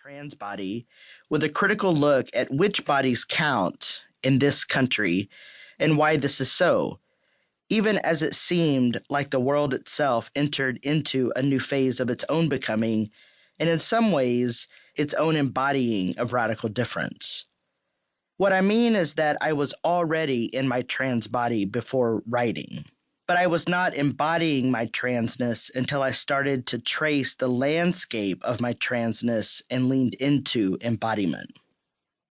trans body with a critical look at which bodies count in this country and why this is so, even as it seemed like the world itself entered into a new phase of its own becoming, and in some ways, its own embodying of radical difference. What I mean is that I was already in my trans body before writing, but I was not embodying my transness until I started to trace the landscape of my transness and leaned into embodiment.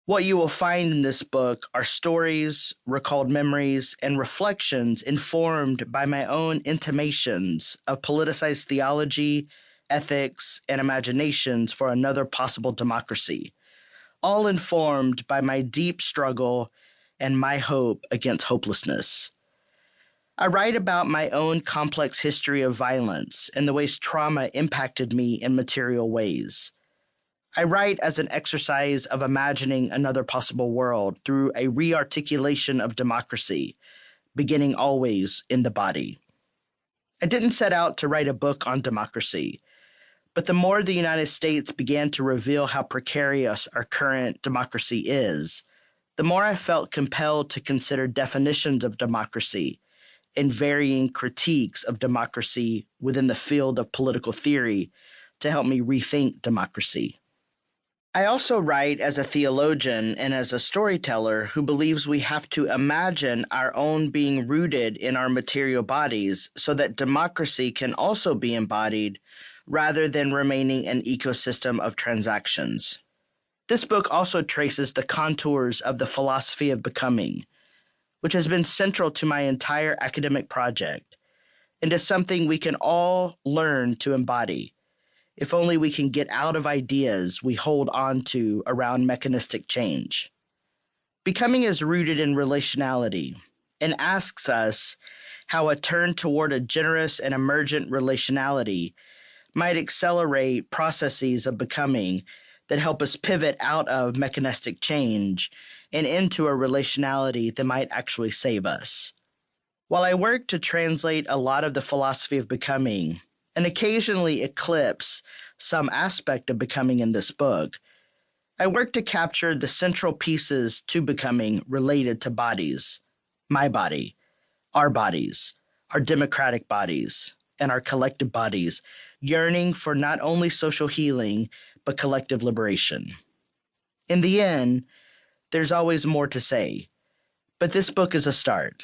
What you will find in this book are stories, recalled memories, and reflections informed by my own intimations of politicized theology, ethics, and imaginations for another possible democracy, all informed by my deep struggle and my hope against hopelessness. I write about my own complex history of violence and the ways trauma impacted me in material ways. I write as an exercise of imagining another possible world through a rearticulation of democracy, beginning always in the body. I didn't set out to write a book on democracy, but the more the United States began to reveal how precarious our current democracy is, the more I felt compelled to consider definitions of democracy and varying critiques of democracy within the field of political theory to help me rethink democracy. I also write as a theologian and as a storyteller who believes we have to imagine our own being rooted in our material bodies so that democracy can also be embodied rather than remaining an ecosystem of transactions. This book also traces the contours of the philosophy of becoming, which has been central to my entire academic project, and is something we can all learn to embody, if only we can get out of ideas we hold on to around mechanistic change. Becoming is rooted in relationality and asks us how a turn toward a generous and emergent relationality might accelerate processes of becoming that help us pivot out of mechanistic change and into a relationality that might actually save us. While I work to translate a lot of the philosophy of becoming, and occasionally eclipse some aspect of becoming in this book, I work to capture the central pieces to becoming related to bodies, my body, our democratic bodies, and our collective bodies, yearning for not only social healing, but collective liberation. In the end, there's always more to say, but this book is a start.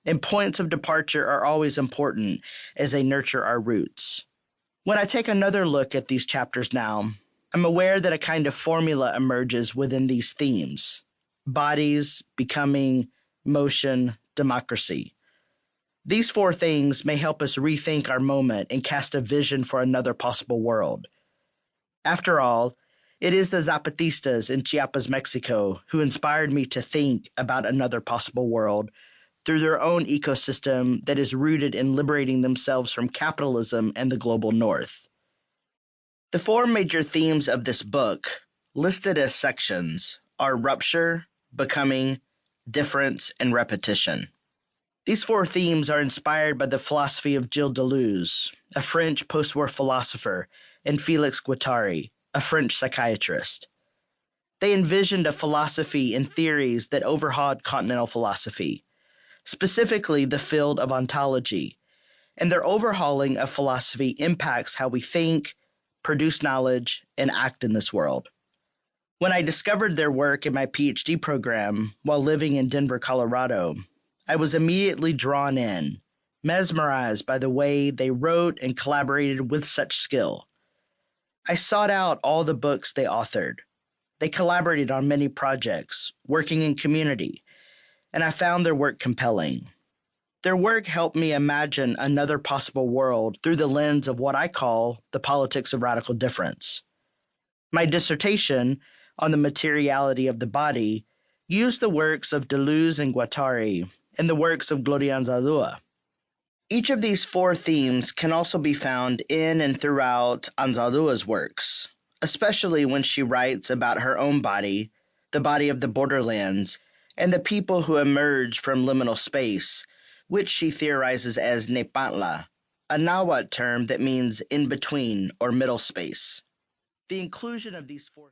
And points of departure are always important as they nurture our roots. When I take another look at these chapters now, I'm aware that a kind of formula emerges within these themes: bodies, becoming, motion, democracy. These four things may help us rethink our moment and cast a vision for another possible world. After all, it is the Zapatistas in Chiapas, Mexico, who inspired me to think about another possible world through their own ecosystem that is rooted in liberating themselves from capitalism and the global north. The four major themes of this book, listed as sections, are rupture, becoming, difference, and repetition. These four themes are inspired by the philosophy of Gilles Deleuze, a French post-war philosopher, and Félix Guattari, a French psychiatrist. They envisioned a philosophy and theories that overhauled continental philosophy, specifically the field of ontology, and their overhauling of philosophy impacts how we think, produce knowledge, and act in this world. When I discovered their work in my PhD program while living in Denver, Colorado, I was immediately drawn in, mesmerized by the way they wrote and collaborated with such skill. I sought out all the books they authored. They collaborated on many projects, working in community, and I found their work compelling. Their work helped me imagine another possible world through the lens of what I call the politics of radical difference. My dissertation on the materiality of the body used the works of Deleuze and Guattari and the works of Gloria Anzaldúa. Each of these four themes can also be found in and throughout Anzaldúa's works, especially when she writes about her own body, the body of the borderlands, and the people who emerge from liminal space, which she theorizes as Nepantla, a Nahuatl term that means in between or middle space. The inclusion of these four